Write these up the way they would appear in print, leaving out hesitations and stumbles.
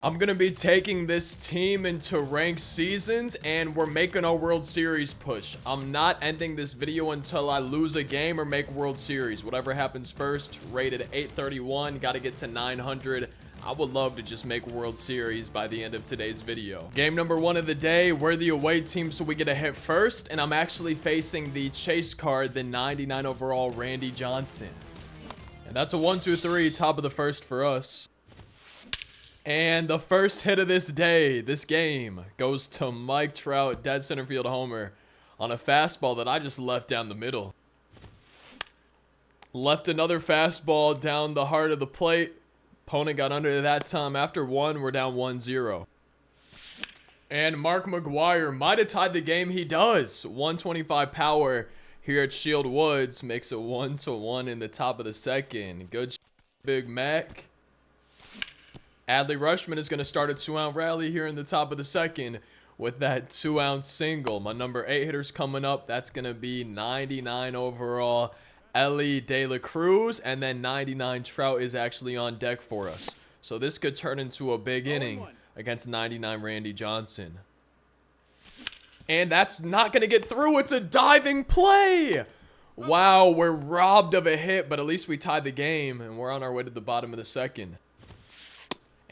I'm going to be taking this team into ranked seasons, and we're making a World Series push. I'm not ending this video until I lose a game or make World Series. Whatever happens first. Rated 831. Got to get to 900. I would love to just make World Series by the end of today's video. Game number 1 of the day. We're the away team, so we get a hit first. And I'm actually facing the chase card, the 99 overall Randy Johnson. And that's a 1-2-3, top of the first for us. And the first hit of this day, this game, goes to Mike Trout, dead center field homer, on a fastball that I just left down the middle. Left another fastball down the heart of the plate. Opponent got under that time. After 1, we're down 1-0. And Mark McGwire might have tied the game. He does. 125 power here at Shield Woods makes it 1-1 in the top of the second. Good Big Mac. Adley Rutschman is going to start a 2-out rally here in the top of the second with that 2-out single. My number 8 hitter's coming up. That's going to be 99 overall Ellie De La Cruz, and then 99 Trout is actually on deck for us. So this could turn into a big inning against 99 Randy Johnson. And that's not going to get through. It's a diving play. Wow, we're robbed of a hit, but at least we tied the game, and we're on our way to the bottom of the second.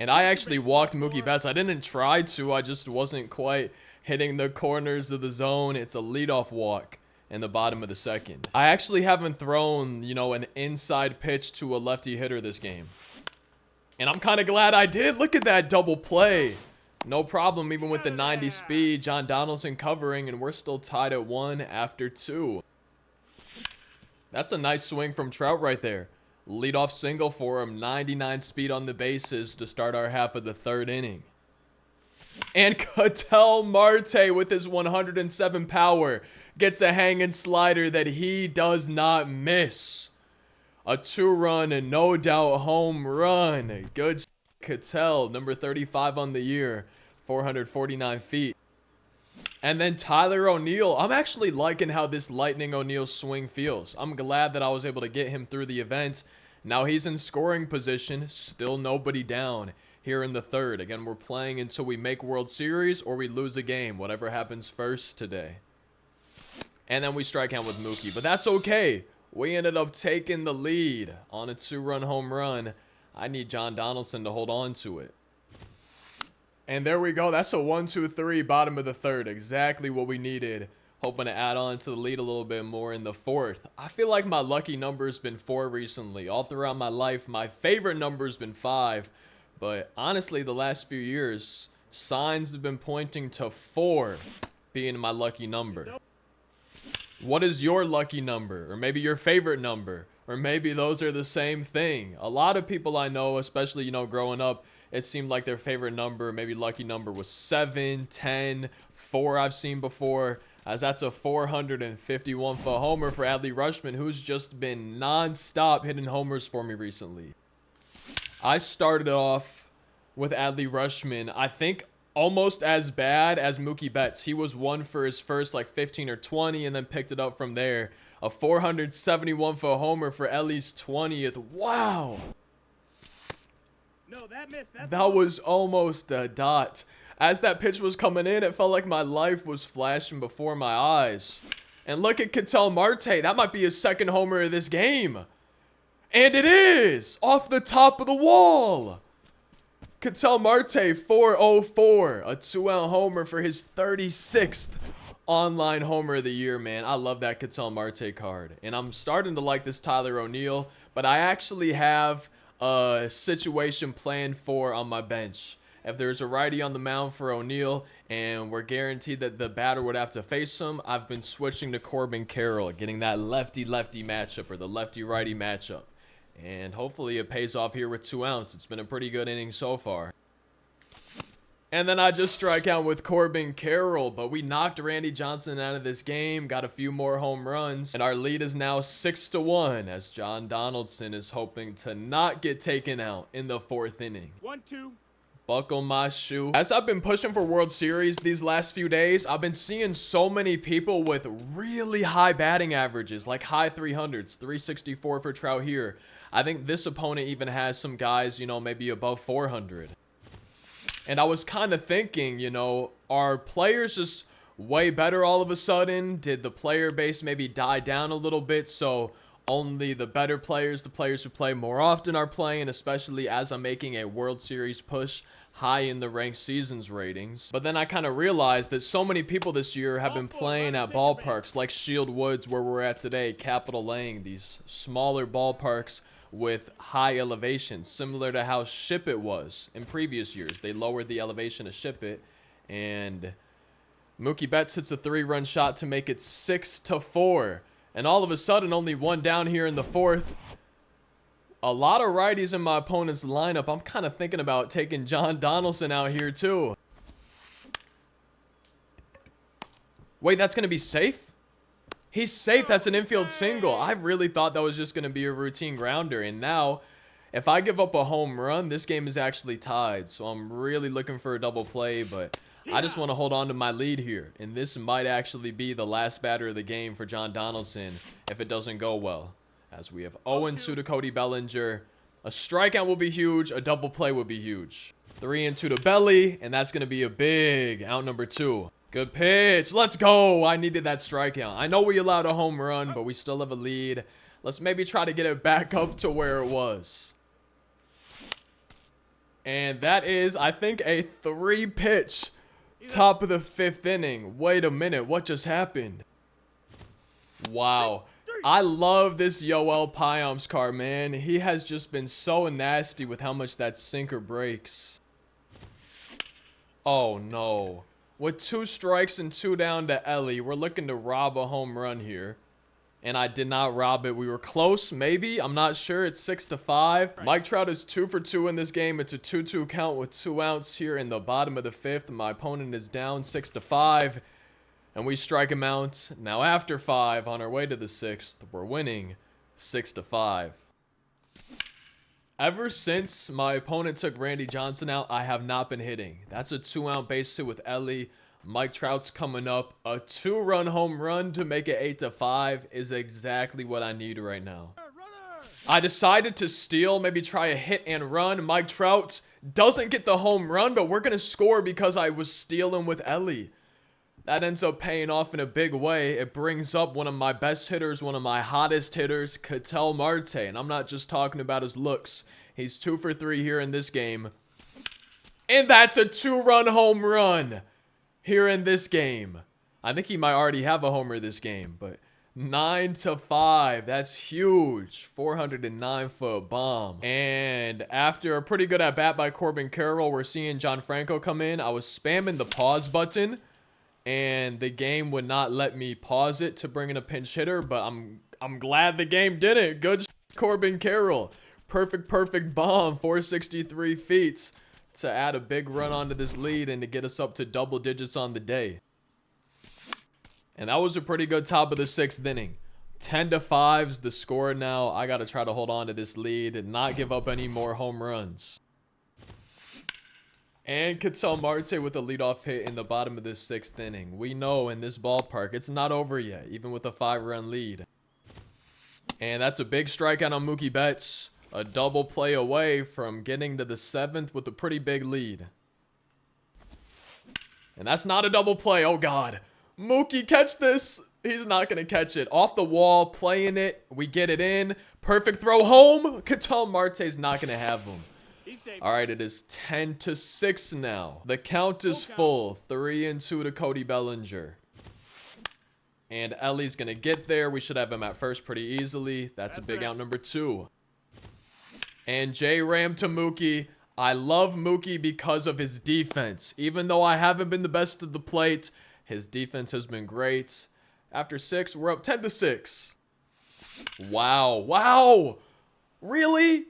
And I actually walked Mookie Betts. I didn't try to. I just wasn't quite hitting the corners of the zone. It's a leadoff walk in the bottom of the second. I actually haven't thrown, an inside pitch to a lefty hitter this game. And I'm kind of glad I did. Look at that double play. No problem, even with the 90 speed. John Donaldson covering, and we're still tied at 1 after 2. That's a nice swing from Trout right there. Leadoff single for him, 99 speed on the bases to start our half of the third inning. And Ketel Marte with his 107 power gets a hanging slider that he does not miss. A 2-run and no doubt home run. Good Ketel, number 35 on the year, 449 feet. And then Tyler O'Neill. I'm actually liking how this Lightning O'Neill swing feels. I'm glad that I was able to get him through the event. Now he's in scoring position. Still nobody down here in the third. Again, we're playing until we make World Series or we lose a game. Whatever happens first today. And then we strike out with Mookie. But that's okay. We ended up taking the lead on a 2-run home run. I need John Donaldson to hold on to it. And there we go. That's a 1-2-3 bottom of the third. Exactly what we needed. Hoping to add on to the lead a little bit more in the fourth. I feel like my lucky number has been 4 recently. All throughout my life, my favorite number has been 5. But honestly, the last few years, signs have been pointing to 4 being my lucky number. What is your lucky number? Or maybe your favorite number? Or maybe those are the same thing. A lot of people I know, especially, growing up, it seemed like their favorite number, maybe lucky number, was 7, 10, 4 I've seen before. As that's a 451-foot homer for Adley Rutschman, who's just been non-stop hitting homers for me recently. I started off with Adley Rutschman, I think almost as bad as Mookie Betts. He was 1 for his first 15 or 20 and then picked it up from there. A 471-foot homer for Ellie's 20th. Wow. No, that missed. That was almost a dot. As that pitch was coming in, it felt like my life was flashing before my eyes. And look at Ketel Marte. That might be his second homer of this game. And it is! Off the top of the wall! Ketel Marte, 404. A 2-out homer for his 36th online homer of the year, man. I love that Ketel Marte card. And I'm starting to like this Tyler O'Neill. But I actually have a situation planned for on my bench. If there's a righty on the mound for O'Neill and we're guaranteed that the batter would have to face him, I've been switching to Corbin Carroll, getting that lefty-lefty matchup or the lefty-righty matchup. And hopefully it pays off here with 2 outs. It's been a pretty good inning so far. And then I just strike out with Corbin Carroll, but we knocked Randy Johnson out of this game, got a few more home runs, and our lead is now 6-1 as John Donaldson is hoping to not get taken out in the 4th inning. 1-2. Buckle my shoe. As I've been pushing for World Series these last few days, I've been seeing so many people with really high batting averages, like high 300s, 364 for Trout here. I think this opponent even has some guys, maybe above 400. And I was kind of thinking, you know, are players just way better all of a sudden? Did the player base maybe die down a little bit? So only the better players, the players who play more often, are playing, especially as I'm making a World Series push high in the ranked seasons ratings. But then I kind of realized that so many people this year have been playing at ballparks like Shield Woods, where we're at today, Capitol Lane, these smaller ballparks with high elevation, similar to how Ship It was in previous years. They lowered the elevation to Ship It, and Mookie Betts hits a 3-run shot to make it 6-4. And all of a sudden, only one down here in the 4th. A lot of righties in my opponent's lineup. I'm kind of thinking about taking John Donaldson out here too. Wait, that's going to be safe? He's safe. That's an infield single. I really thought that was just going to be a routine grounder. And now, if I give up a home run, this game is actually tied. So I'm really looking for a double play, but I just want to hold on to my lead here. And this might actually be the last batter of the game for John Donaldson if it doesn't go well. As we have 0-2 to Cody Bellinger. A strikeout will be huge. A double play will be huge. 3-2 to Belly. And that's going to be a big out number 2. Good pitch. Let's go. I needed that strikeout. I know we allowed a home run, but we still have a lead. Let's maybe try to get it back up to where it was. And that is, I think, a 3-pitch top of the 5th inning. Wait a minute. What just happened? Wow. I love this Yoel Payam's car, man. He has just been so nasty with how much that sinker breaks. Oh, no. With 2 strikes and 2 down to Ellie, we're looking to rob a home run here. And I did not rob it. We were close, maybe. I'm not sure. It's 6-5. Right. Mike Trout is 2 for 2 in this game. It's a 2-2 count with 2 outs here in the bottom of the 5th. My opponent is down 6-5. And we strike him out. Now after 5, on our way to the 6th, we're winning 6-5. Ever since my opponent took Randy Johnson out, I have not been hitting. That's a 2-out base hit with Ellie. Mike Trout's coming up. A 2-run home run to make it 8-5 is exactly what I need right now. I decided to steal, maybe try a hit and run. Mike Trout doesn't get the home run, but we're going to score because I was stealing with Ellie. That ends up paying off in a big way. It brings up one of my best hitters, one of my hottest hitters, Ketel Marte. And I'm not just talking about his looks. He's 2 for 3 here in this game. And that's a 2-run home run here in this game. I think he might already have a homer this game, but 9-5. That's huge. 409-foot bomb. And after a pretty good at-bat by Corbin Carroll, we're seeing John Franco come in. I was spamming the pause button, and the game would not let me pause it to bring in a pinch hitter, but I'm glad the game didn't. Good Corbin Carroll. Perfect bomb. 463 feet to add a big run onto this lead and to get us up to double digits on the day. And that was a pretty good top of the 6th inning. 10-5's the score now. I got to try to hold on to this lead and not give up any more home runs. And Ketel Marte with a leadoff hit in the bottom of this 6th inning. We know in this ballpark, it's not over yet, even with a 5-run lead. And that's a big strikeout on Mookie Betts. A double play away from getting to the 7th with a pretty big lead. And that's not a double play. Oh, God. Mookie, catch this. He's not going to catch it. Off the wall, playing it. We get it in. Perfect throw home. Ketel Marte's not going to have him. All right, it is 10-6 now. The count is full. 3-2 to Cody Bellinger. And Ellie's going to get there. We should have him at first pretty easily. That's a big out number 2. And J-Ram to Mookie. I love Mookie because of his defense. Even though I haven't been the best at the plate, his defense has been great. After 6, we're up 10-6. Wow. Really?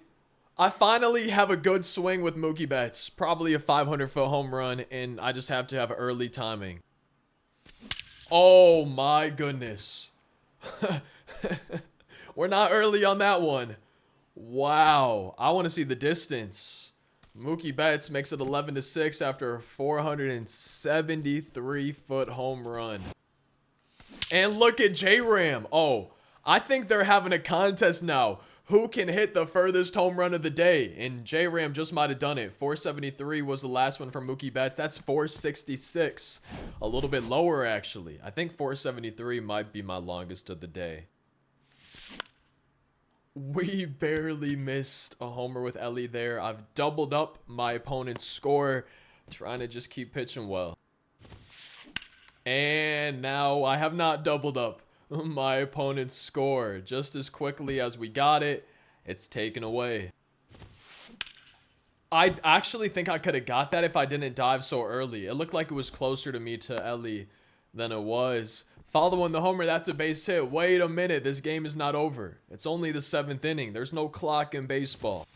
I finally have a good swing with Mookie Betts. Probably a 500-foot home run, and I just have to have early timing. Oh, my goodness. We're not early on that one. Wow. I want to see the distance. Mookie Betts makes it 11-6 after a 473-foot home run. And look at J-Ram. Oh, I think they're having a contest now. Who can hit the furthest home run of the day? And J-Ram just might have done it. 473 was the last one from Mookie Betts. That's 466. A little bit lower, actually. I think 473 might be my longest of the day. We barely missed a homer with Ellie there. I've doubled up my opponent's score, trying to just keep pitching well. And now I have not doubled up my opponent's score. Just as quickly as we got it, it's taken away. I actually think I could have got that if I didn't dive so early. It looked like it was closer to me to Ellie than it was. Following the homer, that's a base hit. Wait a minute, this game is not over. It's only the 7th inning. There's no clock in baseball.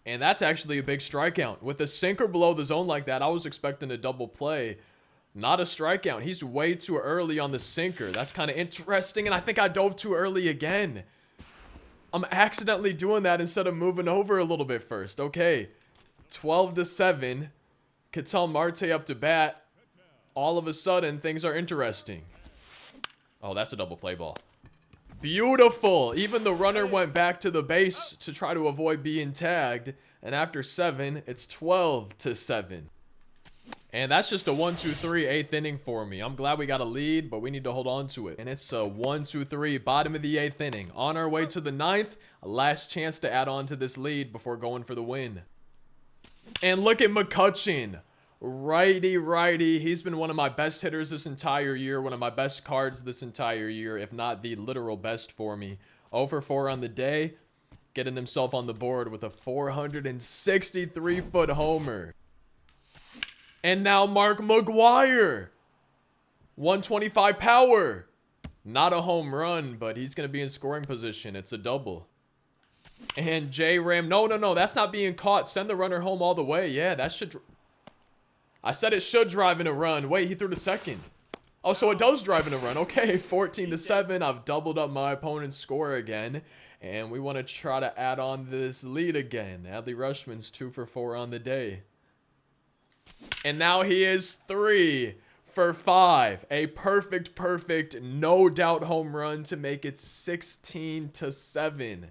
And that's actually a big strikeout. With a sinker below the zone like that, I was expecting a double play. Not a strikeout. He's way too early on the sinker. That's kind of interesting. And I think I dove too early again. I'm accidentally doing that instead of moving over a little bit first. Okay. 12-7. Ketel Marte up to bat. All of a sudden, things are interesting. Oh, that's a double play ball. Beautiful. Even the runner went back to the base to try to avoid being tagged. And after 7, it's 12-7. And that's just a 1-2-3 8th inning for me. I'm glad we got a lead, but we need to hold on to it. And it's a 1-2-3 bottom of the 8th inning. On our way to the 9th, a last chance to add on to this lead before going for the win. And look at McCutcheon. Righty. He's been one of my best hitters this entire year. One of my best cards this entire year, if not the literal best for me. 0 for 4 on the day. Getting himself on the board with a 463-foot homer. And now Mark McGwire. 125 power. Not a home run, but he's going to be in scoring position. It's a double. And J-Ram. No. That's not being caught. Send the runner home all the way. Yeah, that should... I said it should drive in a run. Wait, he threw to second. Oh, so it does drive in a run. Okay, 14-7. I've doubled up my opponent's score again. And we want to try to add on this lead again. Adley Rutschman's 2 for 4 on the day. And now he is 3 for 5. A perfect, no doubt home run to make it 16-7.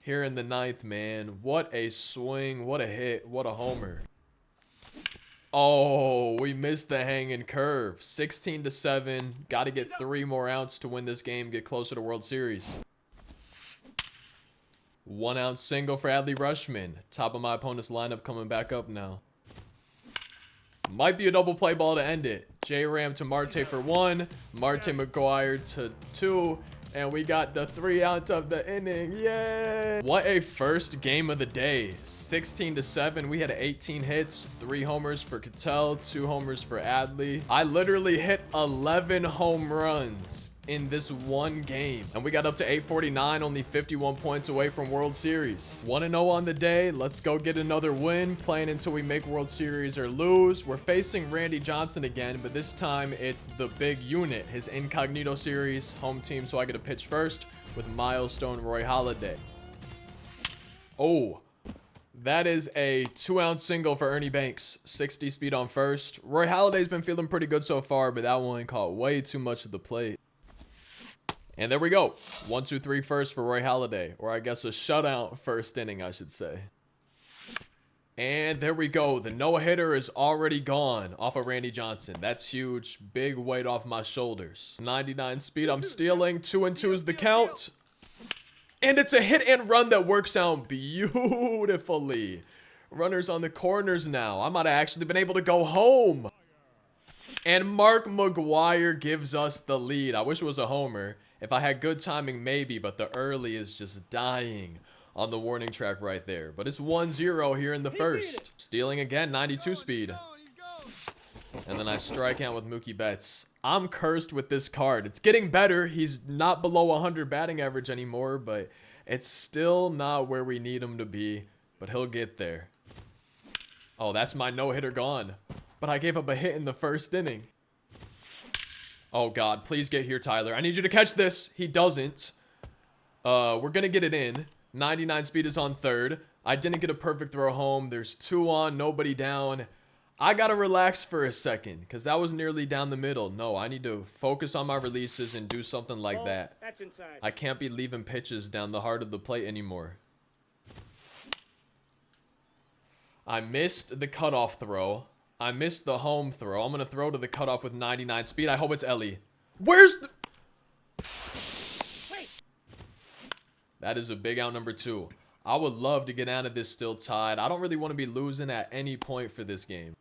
Here in the 9th, man. What a swing. What a hit. What a homer. Oh, we missed the hanging curve. 16-7. Got to get 3 more outs to win this game. Get closer to World Series. 1 out single for Adley Rutschman. Top of my opponent's lineup coming back up now. Might be a double play ball to end it. J-Ram to Marte for 1. Marte McGwire to 2. And we got the 3 out of the inning. Yay! What a first game of the day. 16-7. We had 18 hits, 3 homers for Ketel, 2 homers for Adley. I literally hit 11 home runs in this one game. And we got up to 849, only 51 points away from World Series. 1-0 on the day. Let's go get another win, playing until we make World Series or lose. We're facing Randy Johnson again, but this time it's the big unit, his Incognito series, home team, so I get to pitch first with Milestone Roy Halladay. Oh, that is a 2-out single for Ernie Banks. 60 speed on first. Roy Halladay's been feeling pretty good so far, but that one caught way too much of the plate. And there we go. 1-2-3 first for Roy Halladay. Or I guess a shutout first inning, I should say. And there we go. The no-hitter is already gone off of Randy Johnson. That's huge. Big weight off my shoulders. 99 speed. I'm stealing. 2-2 is the count. And it's a hit and run that works out beautifully. Runners on the corners now. I might have actually been able to go home. And Mark McGwire gives us the lead. I wish it was a homer. If I had good timing, maybe, but the early is just dying on the warning track right there. But it's 1-0 here in the first. Stealing again, 92 speed. And then I strike out with Mookie Betts. I'm cursed with this card. It's getting better. He's not below 100 batting average anymore, but it's still not where we need him to be. But he'll get there. Oh, that's my no-hitter gone. But I gave up a hit in the first inning. Oh, God. Please get here, Tyler. I need you to catch this. He doesn't. We're going to get it in. 99 speed is on third. I didn't get a perfect throw home. There's 2 on, nobody down. I gotta relax for a second because that was nearly down the middle. No, I need to focus on my releases and do something like Ball, that. that's inside. I can't be leaving pitches down the heart of the plate anymore. I missed the cutoff throw. I missed the home throw. I'm going to throw to the cutoff with 99 speed. I hope it's Ellie. Where's the... Wait. That is a big out, number 2. I would love to get out of this still tied. I don't really want to be losing at any point for this game.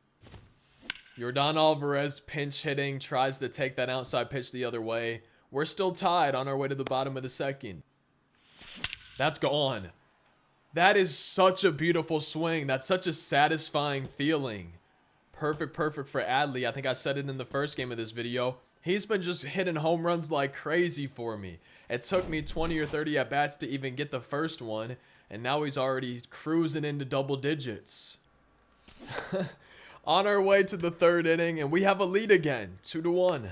Yordan Alvarez pinch hitting, tries to take that outside pitch the other way. We're still tied on our way to the bottom of the second. That's gone. That is such a beautiful swing. That's such a satisfying feeling. Perfect for Adley. I think I said it in the first game of this video. He's been just hitting home runs like crazy for me. It took me 20 or 30 at-bats to even get the first one, and now he's already cruising into double digits. On our way to the 3rd inning, and we have a lead again, 2-1.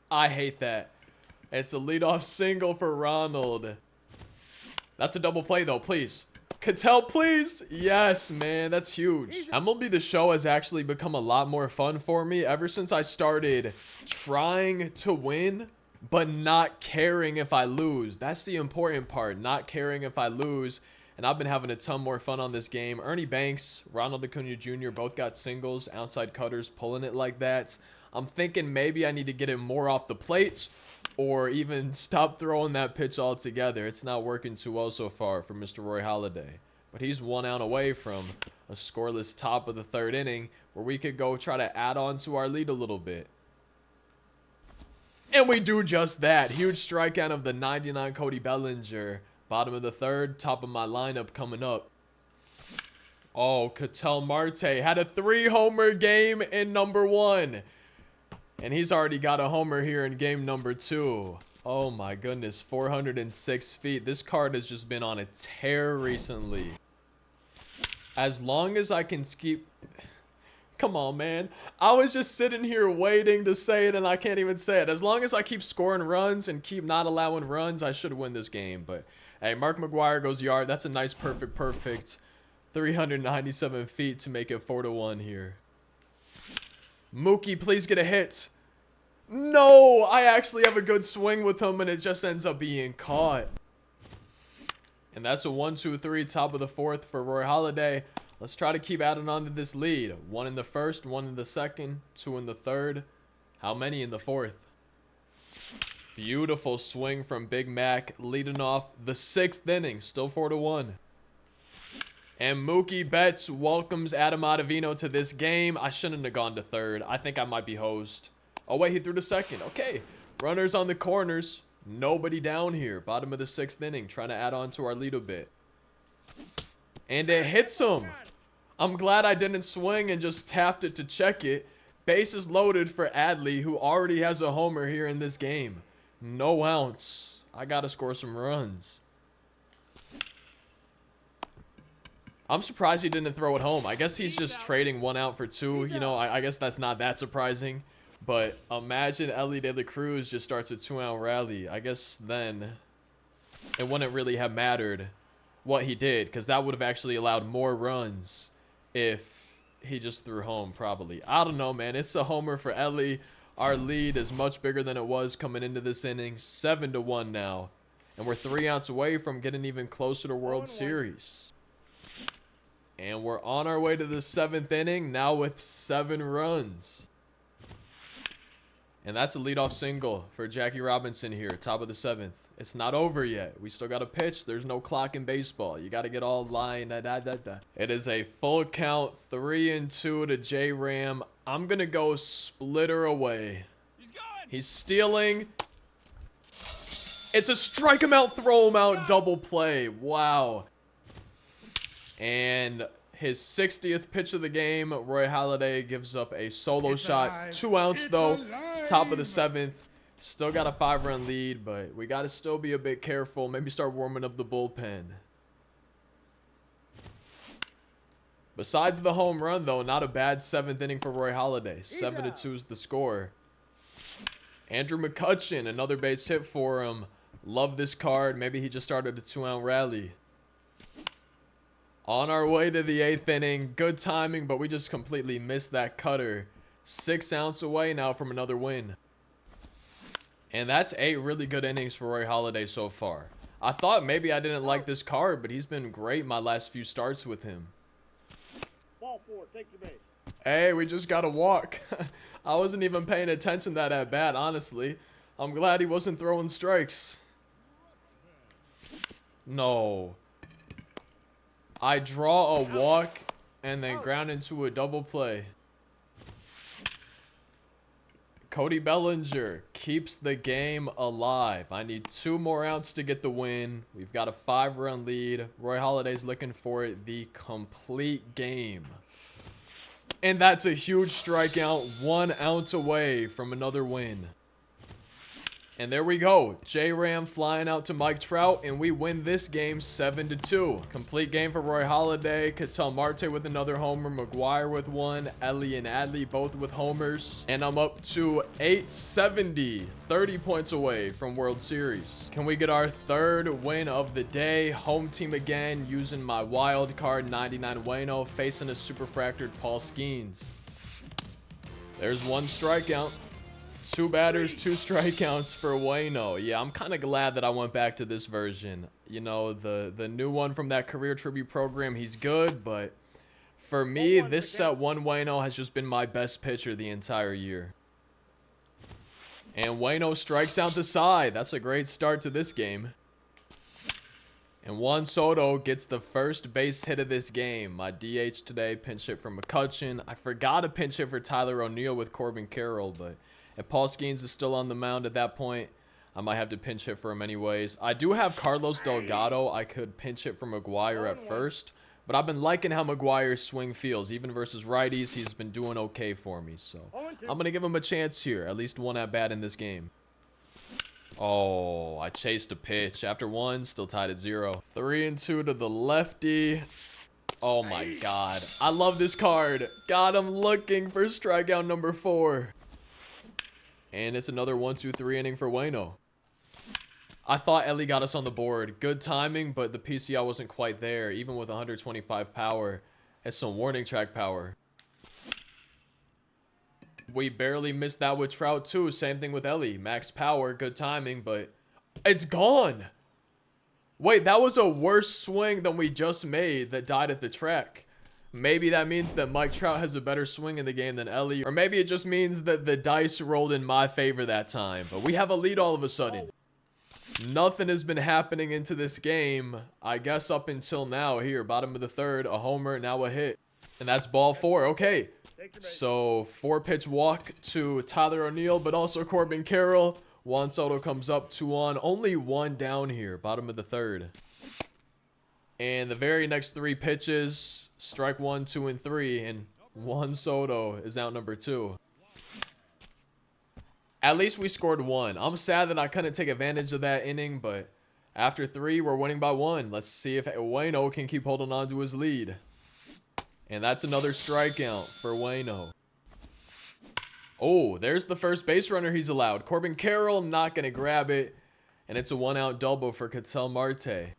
I hate that. It's a leadoff single for Ronald. That's a double play, though, please. Cattell, please. Yes, man, that's huge. MLB The Show has actually become a lot more fun for me ever since I started trying to win, but not caring if I lose. That's the important part, not caring if I lose. And I've been having a ton more fun on this game. Ernie Banks, Ronald Acuna Jr. both got singles, outside cutters, pulling it like that. I'm thinking maybe I need to get it more off the plate or even stop throwing that pitch altogether. It's not working too well so far for Mr. Roy Halladay. But he's 1 out away from a scoreless top of the 3rd inning where we could go try to add on to our lead a little bit. And we do just that. Huge strikeout of the 99 Cody Bellinger. Bottom of the 3rd, top of my lineup coming up. Oh, Cattell Marte had a 3-homer game in number 1. And he's already got a homer here in game number 2. Oh my goodness, 406 feet. This card has just been on a tear recently. As long as I can keep... Come on, man. I was just sitting here waiting to say it, and I can't even say it. As long as I keep scoring runs and keep not allowing runs, I should win this game. But, hey, Mark McGwire goes yard. That's a nice, perfect 397 feet to make it 4-1 here. Mookie, please get a hit. No, I actually have a good swing with him, and it just ends up being caught. And that's a 1-2-3, top of the 4th for Roy Halladay. Let's try to keep adding on to this lead. 1 in the 1st, 1 in the 2nd, 2 in the 3rd. How many in the 4th? Beautiful swing from Big Mac, leading off the 6th inning. Still 4-1. And Mookie Betts welcomes Adam Ottavino to this game. I shouldn't have gone to 3rd. I think I might be hosed. Oh, wait, he threw to 2nd. Okay. Runners on the corners. Nobody down here. Bottom of the 6th inning. Trying to add on to our lead a bit. And it hits him. I'm glad I didn't swing and just tapped it to check it. Bases loaded for Adley, who already has a homer here in this game. No outs. I got to score some runs. I'm surprised he didn't throw it home. I guess he's just trading 1 out for 2. You know, I guess that's not that surprising. But imagine Ellie De La Cruz just starts a 2-out rally. I guess then it wouldn't really have mattered what he did, because that would have actually allowed more runs if he just threw home, probably. I don't know, man. It's a homer for Ellie. Our lead is much bigger than it was coming into this inning. 7-1 now. And we're 3 outs away from getting even closer to World Series. And we're on our way to the 7th inning, now with 7 runs. And that's a leadoff single for Jackie Robinson here, top of the 7th. It's not over yet. We still got to pitch. There's no clock in baseball. You got to get all lined. It is a full count, 3-2 to J-Ram. I'm going to go splitter away. He's stealing. It's a strike him out, throw him out, double play. Wow. And his 60th pitch of the game, Roy Halladay gives up a solo shot. 2 outs, though. Top of the 7th. Still got a 5-run lead, but we got to still be a bit careful. Maybe start warming up the bullpen. Besides the home run, though, not a bad 7th inning for Roy Halladay. 7-2 is the score. Andrew McCutchen, another base hit for him. Love this card. Maybe he just started a 2-out rally. On our way to the 8th inning. Good timing, but we just completely missed that cutter. 6 outs away now from another win. And that's 8 really good innings for Roy Halladay so far. I thought maybe I didn't like this card, but he's been great my last few starts with him. Ball 4, take the base. Hey, we just got a walk. I wasn't even paying attention to that at bat, honestly. I'm glad he wasn't throwing strikes. No. I draw a walk and then ground into a double play. Cody Bellinger keeps the game alive. I need 2 more outs to get the win. We've got a 5-run lead. Roy Halladay's looking for the complete game. And that's a huge strikeout. 1 ounce away from another win. And there we go. J-Ram flying out to Mike Trout, and we win this game 7-2. Complete game for Roy Halladay. Ketel Marte with another homer. McGuire with 1. Ellie and Adley both with homers. And I'm up to 870. 30 points away from World Series. Can we get our 3rd win of the day? Home team again, using my wild card 99 Waino, facing a superfractored Paul Skeens. There's 1 strikeout. 2 batters, 2 strikeouts for Waino. Yeah, I'm kind of glad that I went back to this version. You know, the new one from that career tribute program, he's good, but for me, this set 1 Waino has just been my best pitcher the entire year. And Waino strikes out the side. That's a great start to this game. And Juan Soto gets the first base hit of this game. My DH today, pinch hit for McCutcheon. I forgot to pinch hit for Tyler O'Neill with Corbin Carroll, but if Paul Skeens is still on the mound at that point, I might have to pinch hit for him anyways. I do have Carlos Delgado. I could pinch hit for McGuire at first, but I've been liking how McGuire's swing feels. Even versus righties, he's been doing okay for me. So I'm going to give him a chance here. At least 1 at bat in this game. Oh, I chased a pitch. After 1, still tied at 0. 3-2 to the lefty. Oh my God. I love this card. God, I'm looking for strikeout number 4. And it's another 1-2-3 inning for Waino. I thought Ellie got us on the board. Good timing, but the PCL wasn't quite there. Even with 125 power, has some warning track power. We barely missed that with Trout too. Same thing with Ellie. Max power, good timing, but it's gone. Wait, that was a worse swing than we just made that died at the track. Maybe that means that Mike Trout has a better swing in the game than Ellie. Or maybe it just means that the dice rolled in my favor that time. But we have a lead all of a sudden. Nothing has been happening into this game. I guess up until now here. Bottom of the 3rd. A homer, now a hit. And that's ball 4. Okay. So 4-pitch walk to Tyler O'Neill, but also Corbin Carroll. Juan Soto comes up 2-on. Only 1 down here. Bottom of the 3rd. And the very next 3 pitches, strike 1, 2, and 3, and Juan Soto is out number 2. At least we scored 1. I'm sad that I couldn't take advantage of that inning, but after 3, we're winning by 1. Let's see if Waino can keep holding on to his lead. And that's another strikeout for Waino. Oh, there's the first base runner he's allowed. Corbin Carroll not going to grab it, and it's a 1-out double for Ketel Marte.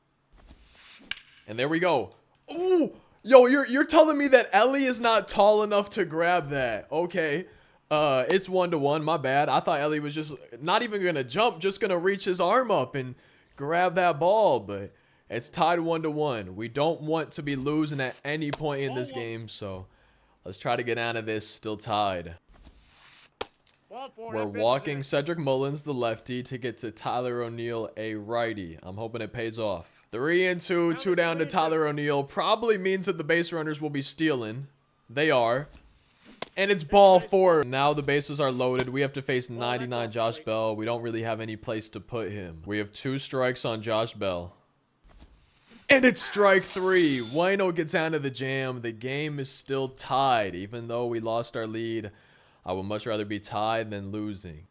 And there we go. Oh, yo, you're telling me that Ellie is not tall enough to grab that. Okay. It's 1-1. My bad. I thought Ellie was just not even going to jump, just going to reach his arm up and grab that ball. But it's tied 1-1. We don't want to be losing at any point in this game. So let's try to get out of this still tied. We're walking Cedric Mullins, the lefty, to get to Tyler O'Neill, a righty. I'm hoping it pays off. 3-2, 2 down to Tyler O'Neill. Probably means that the base runners will be stealing. They are. And it's ball 4. Now the bases are loaded. We have to face 99 Josh Bell. We don't really have any place to put him. We have 2 strikes on Josh Bell. And it's strike 3. Waino gets out of the jam. The game is still tied, even though we lost our lead. I would much rather be tied than losing.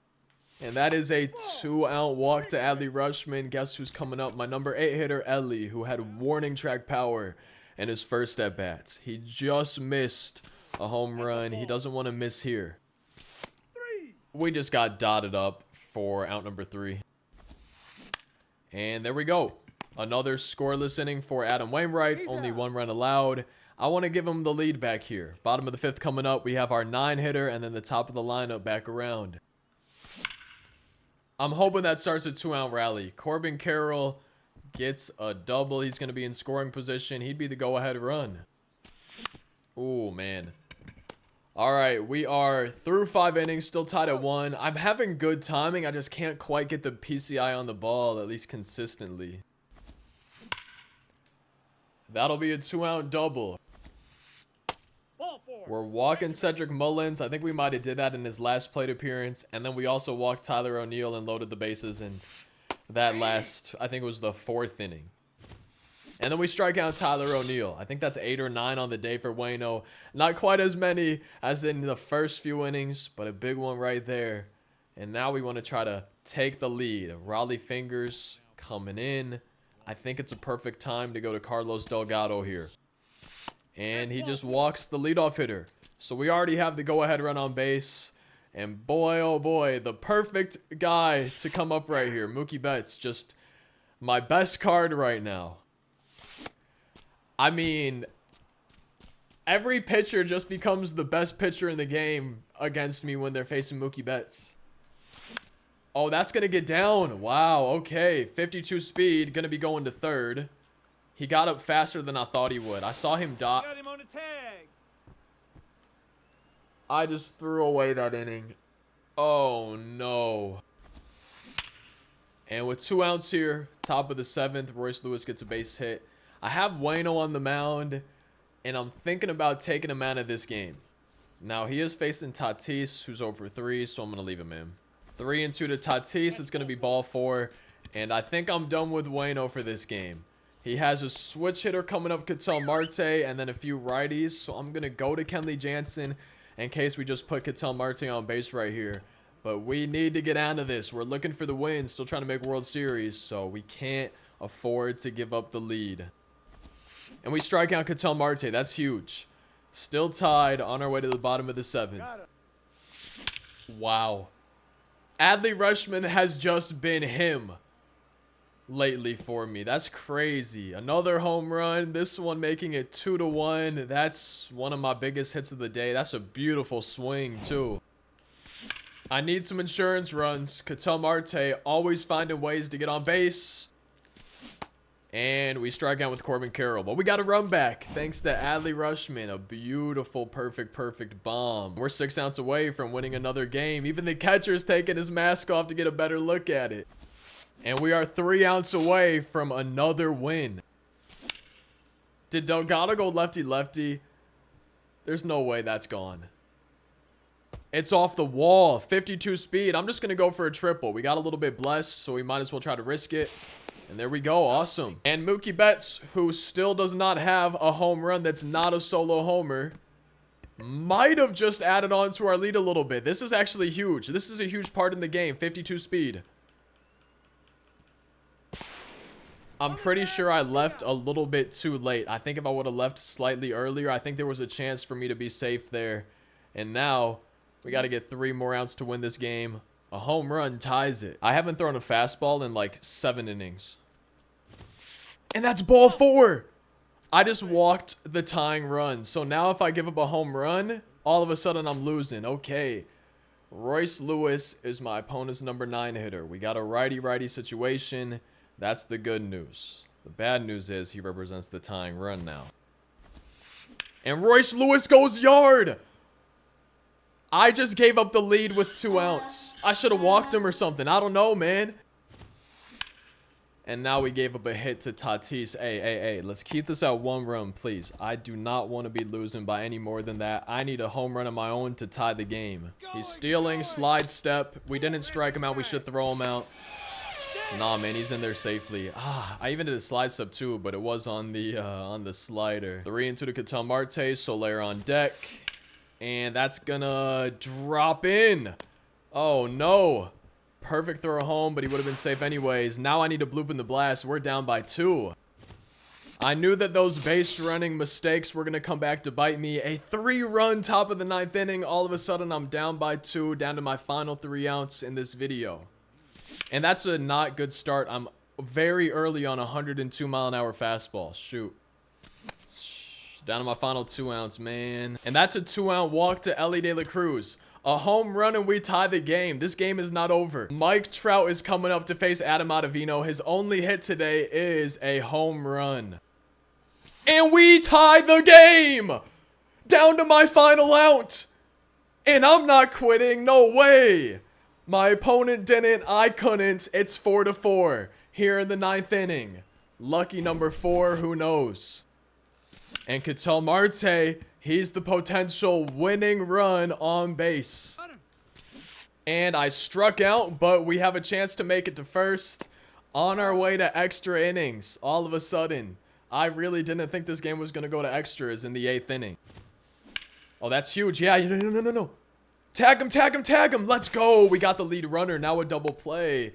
And that is a 2-out walk to Adley Rushman. Guess who's coming up? My number 8 hitter, Ellie, who had warning track power in his first at-bats. He just missed a home run. He doesn't want to miss here. We just got dotted up for out number 3. And there we go. Another scoreless inning for Adam Wainwright. Only 1 run allowed. I want to give him the lead back here. Bottom of the 5th coming up. We have our 9-hitter and then the top of the lineup back around. I'm hoping that starts a 2-out rally. Corbin Carroll gets a double. He's going to be in scoring position. He'd be the go-ahead run. Oh, man. All right, we are through 5 innings, still tied at 1. I'm having good timing. I just can't quite get the PCI on the ball, at least consistently. That'll be a 2-out double. We're walking Cedric Mullins. I think we might have did that in his last plate appearance. And then we also walked Tyler O'Neill and loaded the bases in that last, I think it was the 4th inning. And then we strike out Tyler O'Neill. I think that's 8 or 9 on the day for Waino. Not quite as many as in the first few innings, but a big one right there. And now we want to try to take the lead. Raleigh Fingers coming in. I think it's a perfect time to go to Carlos Delgado here. And he just walks the leadoff hitter. So we already have the go-ahead run on base. And boy, oh boy, the perfect guy to come up right here. Mookie Betts, just my best card right now. I mean, every pitcher just becomes the best pitcher in the game against me when they're facing Mookie Betts. Oh, that's going to get down. Wow, okay. 52 speed, going to be going to 3rd. He got up faster than I thought he would. I saw him dot. Got him on the tag. I just threw away that inning. Oh, no. And with 2 outs here, top of the 7th, Royce Lewis gets a base hit. I have Waino on the mound, and I'm thinking about taking him out of this game. Now, he is facing Tatis, who's over 3, so I'm going to leave him in. 3-2 to Tatis. It's going to be ball 4, and I think I'm done with Waino for this game. He has a switch hitter coming up, Ketel Marte, and then a few righties. So I'm going to go to Kenley Jansen in case we just put Ketel Marte on base right here. But we need to get out of this. We're looking for the win, still trying to make World Series, so we can't afford to give up the lead. And we strike out Ketel Marte. That's huge. Still tied on our way to the bottom of the 7th. Wow. Adley Rutschman has just been him lately for me. That's crazy. Another home run. This one making it 2-1. That's one of my biggest hits of the day. That's a beautiful swing too. I need some insurance runs. Ketel Marte always finding ways to get on base. And we strike out with Corbin Carroll. But we got a run back thanks to Adley Rutschman. A beautiful, perfect bomb. We're 6 outs away from winning another game. Even the catcher's taking his mask off to get a better look at it. And we are 3 outs away from another win. Did Delgado go lefty-lefty? There's no way that's gone. It's off the wall. 52 speed. I'm just going to go for a triple. We got a little bit blessed, so we might as well try to risk it. And there we go. Awesome. And Mookie Betts, who still does not have a home run that's not a solo homer, might have just added on to our lead a little bit. This is actually huge. This is a huge part in the game. 52 speed. I'm pretty sure I left a little bit too late. I think if I would have left slightly earlier, I think there was a chance for me to be safe there. And now we got to get 3 more outs to win this game. A home run ties it. I haven't thrown a fastball in like 7 innings. And that's ball 4. I just walked the tying run. So now if I give up a home run, all of a sudden I'm losing. Okay. Royce Lewis is my opponent's number 9 hitter. We got a righty-righty situation. That's the good news. The bad news is he represents the tying run now. And Royce Lewis goes yard. I just gave up the lead with 2 outs. I should have walked him or something. I don't know, man. And now we gave up a hit to Tatis. Hey, let's keep this at 1 run, please. I do not want to be losing by any more than that. I need a home run of my own to tie the game. He's stealing, slide step. We didn't strike him out. We should throw him out. Nah, man, he's in there safely. I even did a slide step too, but it was on the slider. 3-2 to Ketel Marte. Soler on deck. And that's gonna drop in. Oh, no. Perfect throw home, but he would have been safe anyways. Now I need to bloop in the blast. We're down by 2. I knew that those base running mistakes were going to come back to bite me. A 3-run top of the 9th inning. All of a sudden, I'm down by 2, down to my final 3 outs in this video. And that's a not good start. I'm very early on a 102-mile-an-hour fastball. Shoot. Down to my final 2-ounce, man. And that's a 2-out walk to Ellie De La Cruz. A home run and we tie the game. This game is not over. Mike Trout is coming up to face Adam Ottavino. His only hit today is a home run. And we tie the game! Down to my final out! And I'm not quitting. No way! My opponent didn't. I couldn't. It's 4-4 here in the 9th inning. Lucky number 4. Who knows? And Ketel Marte, he's the potential winning run on base. And I struck out, but we have a chance to make it to first. On our way to extra innings. All of a sudden, I really didn't think this game was going to go to extras in the 8th inning. Oh, that's huge. Yeah, no. Tag him, tag him, tag him. Let's go. We got the lead runner. Now a double play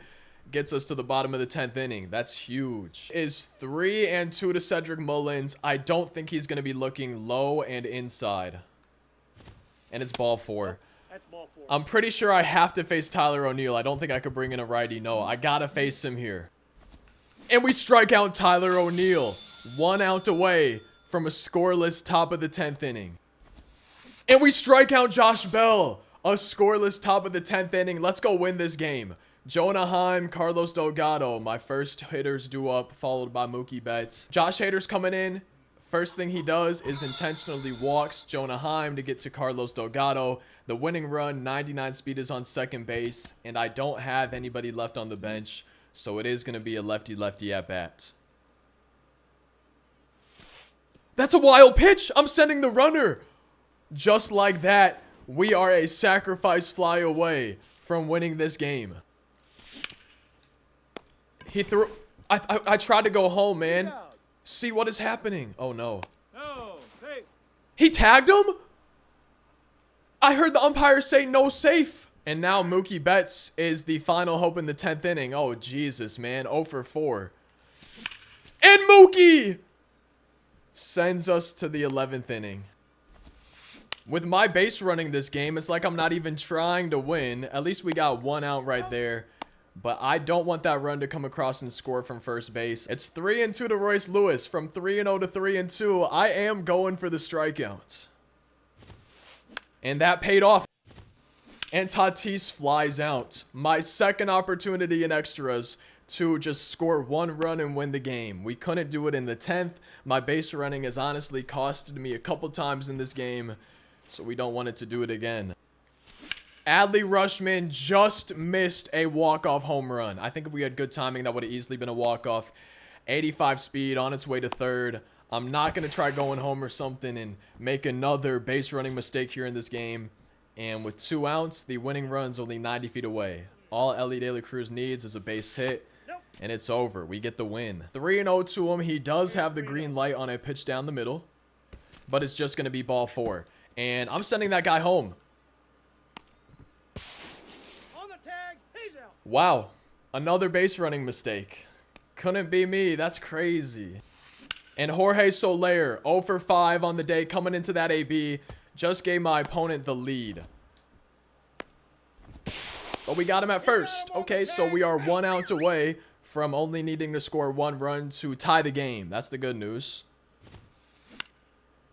gets us to the bottom of the 10th inning. That's huge. Is 3-2 to Cedric Mullins. I don't think he's going to be looking low and inside. And it's ball 4. That's ball 4. I'm pretty sure I have to face Tyler O'Neill. I don't think I could bring in a righty. No, I got to face him here. And we strike out Tyler O'Neill. 1 out away from a scoreless top of the 10th inning. And we strike out Josh Bell. A scoreless top of the 10th inning. Let's go win this game. Jonah Heim, Carlos Delgado. My first hitters due up, followed by Mookie Betts. Josh Hader's coming in. First thing he does is intentionally walks Jonah Heim to get to Carlos Delgado. The winning run, 99 speed, is on second base. And I don't have anybody left on the bench. So it is going to be a lefty-lefty at bat. That's a wild pitch. I'm sending the runner. Just like that, we are a sacrifice fly away from winning this game. He threw... I tried to go home, man. See what is happening. Oh, no. No, hey. He tagged him? I heard the umpire say no safe. And now Mookie Betts is the final hope in the 10th inning. Oh, Jesus, man. 0 for 4. And Mookie sends us to the 11th inning. With my base running this game, it's like I'm not even trying to win. At least we got 1 out right there. But I don't want that run to come across and score from first base. It's 3-2 to Royce Lewis. From 3-0 to 3-2, I am going for the strikeouts. And that paid off. And Tatis flies out. My second opportunity in extras to just score 1 run and win the game. We couldn't do it in the 10th. My base running has honestly costed me a couple times in this game. So we don't want it to do it again. Adley Rutschman just missed a walk-off home run. I think if we had good timing, that would have easily been a walk-off. 85 speed on its way to third. I'm not going to try going home or something and make another base running mistake here in this game. And with 2 outs, the winning run's only 90 feet away. All Ellie De La Cruz needs is a base hit. And it's over. We get the win. 3-0 to him. He does have the green light on a pitch down the middle. But it's just going to be ball 4. And I'm sending that guy home. On the tag, he's out. Wow. Another base running mistake. Couldn't be me. That's crazy. And Jorge Soler, 0 for 5 on the day, coming into that AB. Just gave my opponent the lead. But we got him at first. Okay, so we are 1 out away from only needing to score 1 run to tie the game. That's the good news.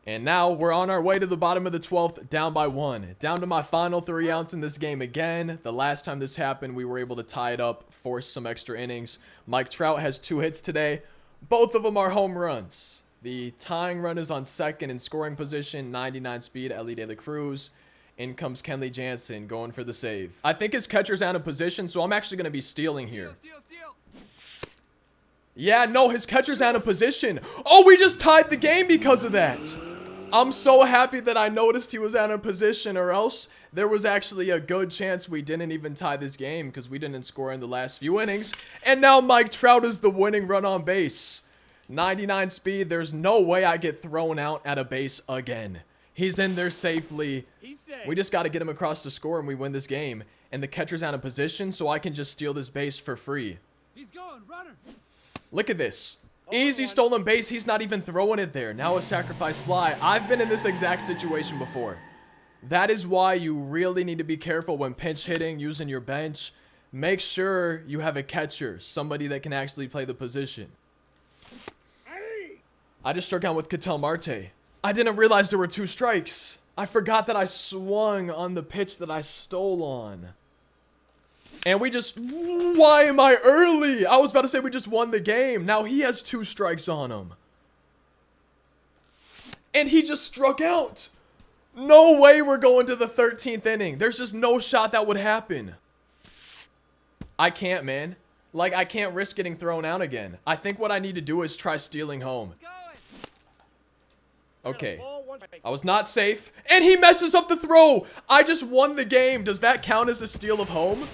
And now we're on our way to the bottom of the 12th, down by 1. Down to my final 3 outs in this game again. The last time this happened, we were able to tie it up, force some extra innings. Mike Trout has 2 hits today. Both of them are home runs. The tying run is on second in scoring position, 99 speed, Ellie De La Cruz. In comes Kenley Jansen going for the save. I think his catcher's out of position, so I'm actually going to be stealing here. Steal. Yeah, no, his catcher's out of position. Oh, we just tied the game because of that. I'm so happy that I noticed he was out of position, or else there was actually a good chance we didn't even tie this game because we didn't score in the last few innings. And now Mike Trout is the winning run on base. 99 speed. There's no way I get thrown out at a base again. He's in there safely. We just got to get him across the score and we win this game. And the catcher's out of position, so I can just steal this base for free. He's going, runner. Look at this. Easy stolen base. He's not even throwing it there. Now a sacrifice fly. I've been in this exact situation before. That is why you really need to be careful when pinch hitting, using your bench. make sure you have a catcher, somebody that can actually play the position. I just struck out with Ketel Marte. I didn't realize there were 2 strikes. I forgot that I swung on the pitch that I stole on. And we just... Why am I early? I was about to say we just won the game. Now he has 2 strikes on him. And he just struck out. No way we're going to the 13th inning. There's just no shot that would happen. I can't, man. Like, I can't risk getting thrown out again. I think what I need to do is try stealing home. Okay. I was not safe. And he messes up the throw. I just won the game. Does that count as a steal of home?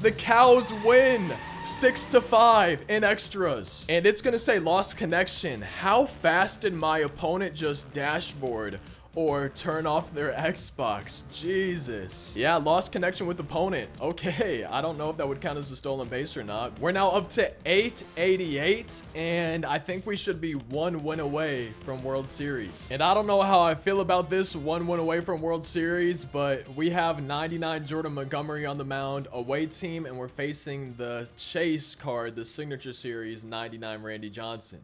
The Cows win 6-5 in extras. And it's going to say lost connection. How fast did my opponent just dashboard or turn off their Xbox? Jesus. Yeah, lost connection with opponent. Okay, I don't know if that would count as a stolen base or not. We're now up to 888, and I think we should be 1 win away from World Series. And I don't know how I feel about this 1 win away from World Series, but we have 99 Jordan Montgomery on the mound, away team, and we're facing the Chase card, the Signature Series 99 Randy Johnson.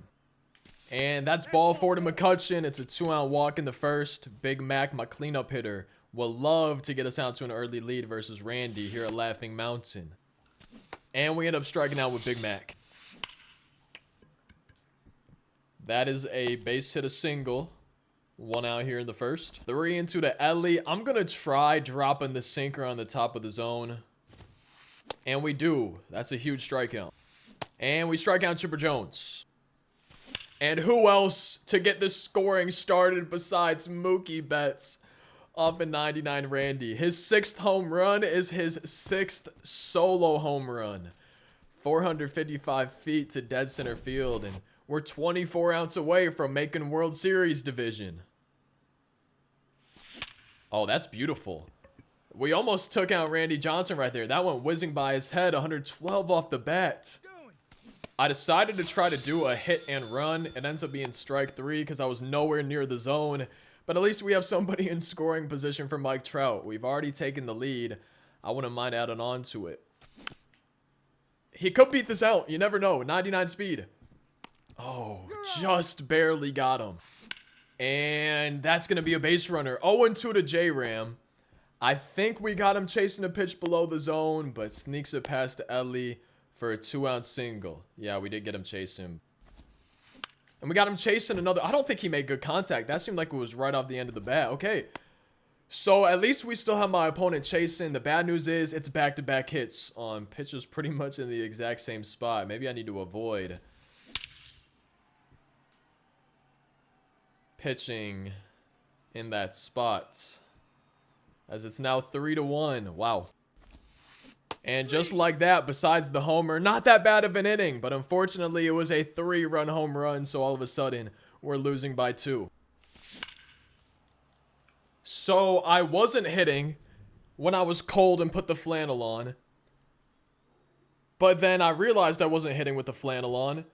And that's ball 4 to McCutcheon. It's a 2-out walk in the first. Big Mac, my cleanup hitter, will love to get us out to an early lead versus Randy here at Laughing Mountain. And we end up striking out with Big Mac. That is a base hit, a single. 1 out here in the first. 3 into the Ellie. I'm going to try dropping the sinker on the top of the zone. And we do. That's a huge strikeout. And we strike out Chipper Jones. And who else to get this scoring started besides Mookie Betts off a 99 Randy? His 6th home run is his 6th solo home run. 455 feet to dead center field. And we're 24 outs away from making World Series division. Oh, that's beautiful. We almost took out Randy Johnson right there. That went whizzing by his head. 112 off the bat. I decided to try to do a hit and run. It ends up being strike 3 because I was nowhere near the zone. But at least we have somebody in scoring position for Mike Trout. We've already taken the lead. I wouldn't mind adding on to it. He could beat this out. You never know. 99 speed. Oh, just barely got him. And that's going to be a base runner. 0-2 to J-Ram. I think we got him chasing a pitch below the zone, but sneaks it past Ellie for a 2-out single. Yeah, we did get him chasing. And we got him chasing another. I don't think he made good contact. That seemed like it was right off the end of the bat. Okay. So at least we still have my opponent chasing. The bad news is it's back-to-back hits on pitches pretty much in the exact same spot. Maybe I need to avoid pitching in that spot, as it's now 3-1. Wow. And just like that, besides the homer, not that bad of an inning, but unfortunately it was a 3-run home run, so all of a sudden we're losing by 2. So I wasn't hitting when I was cold and put the flannel on, but then I realized I wasn't hitting with the flannel on.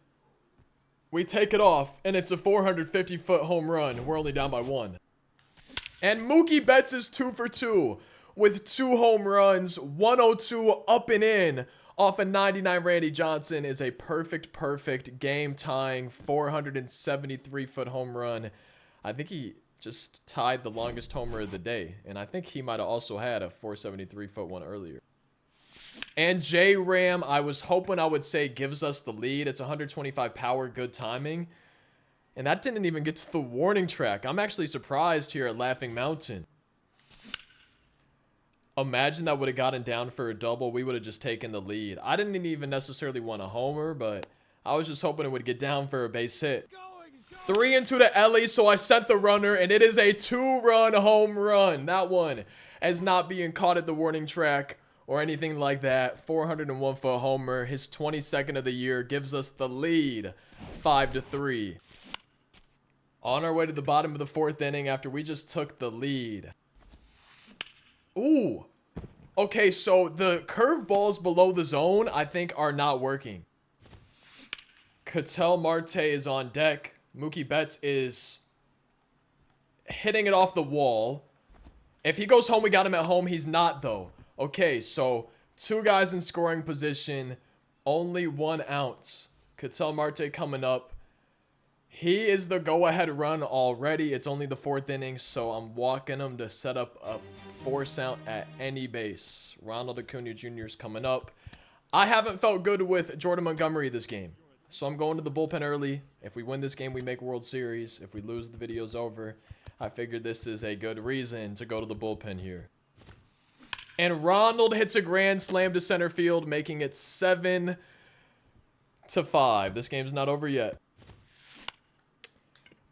We take it off, and it's a 450-foot home run. We're only down by 1. And Mookie Betts is 2 for 2. With 2 home runs, 102 up and in off a 99 Randy Johnson is a perfect game-tying 473-foot home run. I think he just tied the longest homer of the day, and I think he might have also had a 473-foot one earlier. And J-Ram, I was hoping I would say gives us the lead. It's 125 power, good timing. And that didn't even get to the warning track. I'm actually surprised here at Laughing Mountain. Imagine that would have gotten down for a double. We would have just taken the lead. I didn't even necessarily want a homer, but I was just hoping it would get down for a base hit. 3 into the Ellie, so I sent the runner, and it is a 2-run home run. That one as not being caught at the warning track or anything like that. 401-foot homer, his 22nd of the year, gives us the lead, 5-3. On our way to the bottom of the 4th inning after we just took the lead. Ooh. Okay, so the curveballs below the zone, I think, are not working. Ketel Marte is on deck. Mookie Betts is hitting it off the wall. If he goes home, we got him at home. He's not, though. Okay, so Two guys in scoring position, only 1 ounce. Ketel Marte coming up. He is the go-ahead run already. It's only the 4th inning, so I'm walking him to set up a force out at any base. Ronald Acuna Jr. is coming up. I haven't felt good with Jordan Montgomery this game, so I'm going to the bullpen early. If we win this game, we make World Series. If we lose, the video's over. I figured this is a good reason to go to the bullpen here. And Ronald hits a grand slam to center field, making it 7-5. This game's not over yet.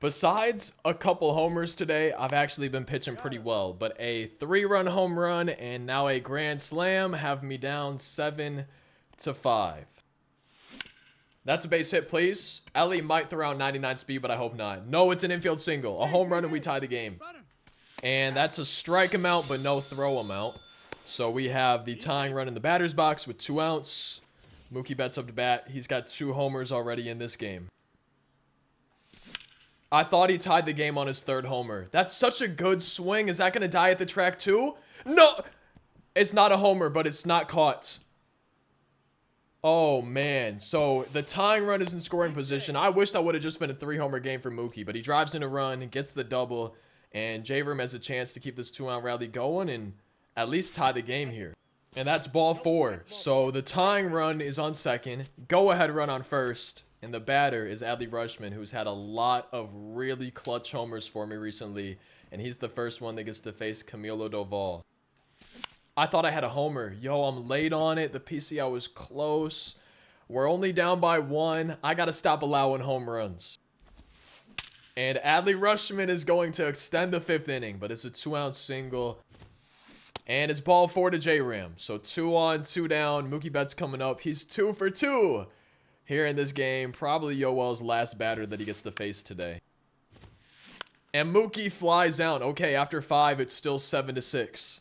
Besides a couple homers today, I've actually been pitching pretty well. But a 3-run home run and now a grand slam have me down 7-5. That's a base hit, please. Ellie might throw out 99 speed, but I hope not. No, it's an infield single. A home run and we tie the game. And that's a strike amount, but no throw amount. So we have the tying run in the batter's box with 2 outs. Mookie Betts up to bat. He's got 2 homers already in this game. I thought he tied the game on his 3rd homer. That's such a good swing. Is that going to die at the track too? No! It's not a homer, but it's not caught. Oh, man. So the tying run is in scoring position. I wish that would have just been a 3-homer game for Mookie, but he drives in a run, gets the double, and J-Room has a chance to keep this 2-out rally going and at least tie the game here. And that's ball 4. So the tying run is on 2nd. Go-ahead run on 1st. And the batter is Adley Rutschman, who's had a lot of really clutch homers for me recently. And he's the first one that gets to face Camilo Doval. I thought I had a homer. Yo, I'm late on it. The PCI was close. We're only down by 1. I got to stop allowing home runs. And Adley Rutschman is going to extend the 5th inning. But it's a 2-ounce single. And it's ball 4 to J-Ram. So 2 on, 2 down. Mookie Betts coming up. He's 2 for 2. Here in this game, probably Yoel's last batter that he gets to face today. And Mookie flies out. Okay, after 5, it's still 7-6.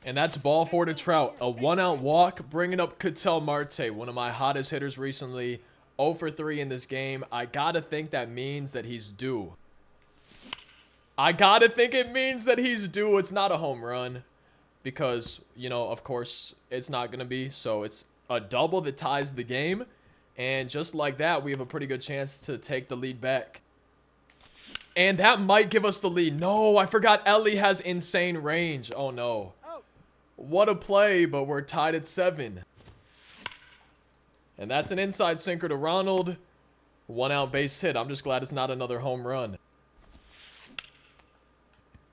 And that's ball 4 to Trout. A 1-out walk, bringing up Ketel Marte, one of my hottest hitters recently. 0 for 3 in this game. I gotta think that means that he's due. I gotta think it means that he's due. It's not a home run. Because, you know, of course, it's not gonna be. So it's a double that ties the game. And just like that, we have a pretty good chance to take the lead back. And that might give us the lead. No, I forgot Ellie has insane range. Oh, no. What a play, but we're tied at 7. And that's an inside sinker to Ronald. 1-out base hit. I'm just glad it's not another home run.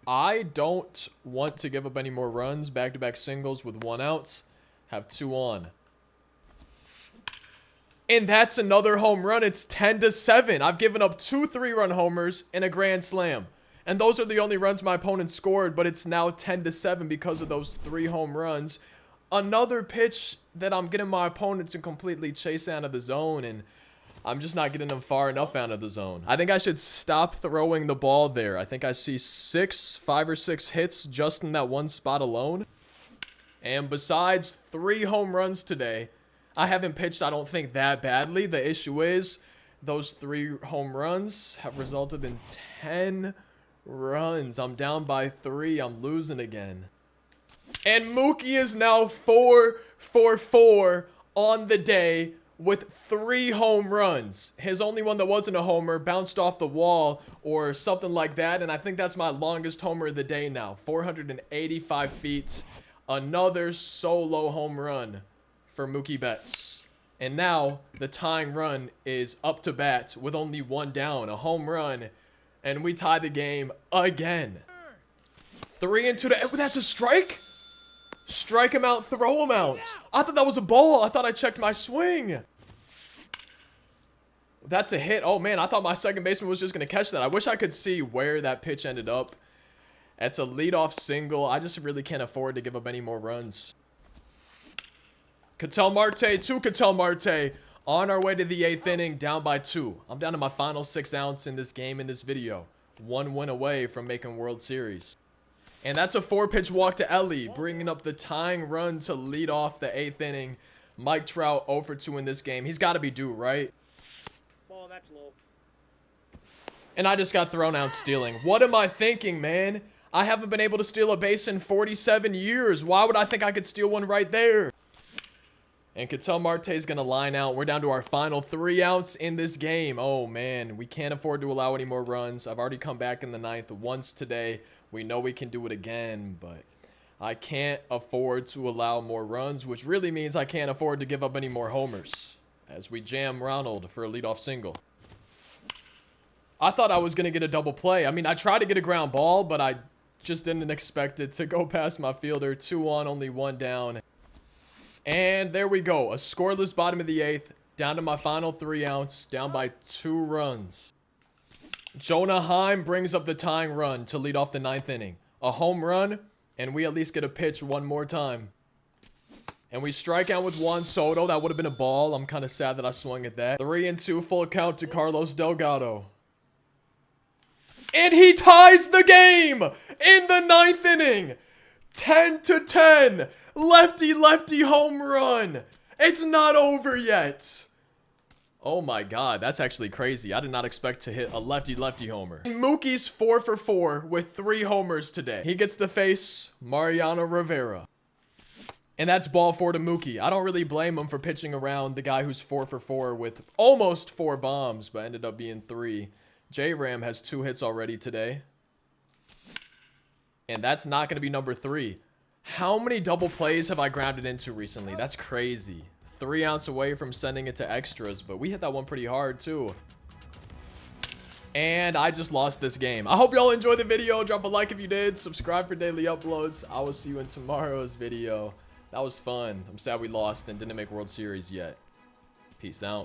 I don't want to give up any more runs. Back-to-back singles with 1 out. Have 2 on. And that's another home run. It's 10-7. I've given up 2 3-run homers and a grand slam. And those are the only runs my opponent scored, but it's now 10-7 because of those 3 home runs. Another pitch that I'm getting my opponent to completely chase out of the zone, and I'm just not getting them far enough out of the zone. I think I should stop throwing the ball there. I think I see 5 or 6 hits just in that one spot alone. And besides 3 home runs today, I haven't pitched, I don't think, that badly. The issue is those 3 home runs have resulted in 10 runs. I'm down by 3. I'm losing again. And Mookie is now 4 for 4 on the day with 3 home runs. His only one that wasn't a homer bounced off the wall or something like that. And I think that's my longest homer of the day now. 485 feet. Another solo home run for Mookie Betts. And now the tying run is up to bat with only 1 down. A home run. And we tie the game again. 3 and 2 to... That's a strike? Strike him out, throw him out. I thought that was a ball. I thought I checked my swing. That's a hit. Oh, man, I thought my second baseman was just going to catch that. I wish I could see where that pitch ended up. It's a leadoff single. I just really can't afford to give up any more runs. Ketel Marte to Ketel Marte. On our way to the 8th inning, down by 2. I'm down to my final 6 outs in this game in this video. 1 win away from making World Series. And that's a 4-pitch walk to Ellie, bringing up the tying run to lead off the 8th inning. Mike Trout 0 for 2 in this game. He's got to be due, right? Ball, that's low. And I just got thrown out stealing. What am I thinking, man? I haven't been able to steal a base in 47 years. Why would I think I could steal one right there? And Ketel Marte's going to line out. We're down to our final 3 outs in this game. Oh, man. We can't afford to allow any more runs. I've already come back in the 9th once today. We know we can do it again, but I can't afford to allow more runs, which really means I can't afford to give up any more homers as we jam Ronald for a leadoff single. I thought I was going to get a double play. I mean, I tried to get a ground ball, but I just didn't expect it to go past my fielder. 2 on, only 1 down. And there we go. A scoreless bottom of the 8th. Down to my final 3 outs. Down by 2 runs. Jonah Heim brings up the tying run to lead off the 9th inning. A home run, and we at least get a pitch one more time. And we strike out with Juan Soto. That would have been a ball. I'm kind of sad that I swung at that. 3-2 full count to Carlos Delgado. And he ties the game in the 9th inning. 10-10. Lefty home run. It's not over yet. Oh my god, that's actually crazy. I did not expect to hit a lefty homer. And Mookie's 4 for 4 with 3 homers today. He gets to face Mariano Rivera. And that's ball 4 to Mookie. I don't really blame him for pitching around the guy who's 4 for 4 with almost 4 bombs, but ended up being 3. J-Ram has 2 hits already today. And that's not going to be number 3. How many double plays have I grounded into recently? That's crazy. 3 outs away from sending it to extras, but we hit that one pretty hard too. And I just lost this game. I hope y'all enjoyed the video. Drop a like if you did. Subscribe for daily uploads. I will see you in tomorrow's video. That was fun. I'm sad we lost and didn't make World Series yet. Peace out.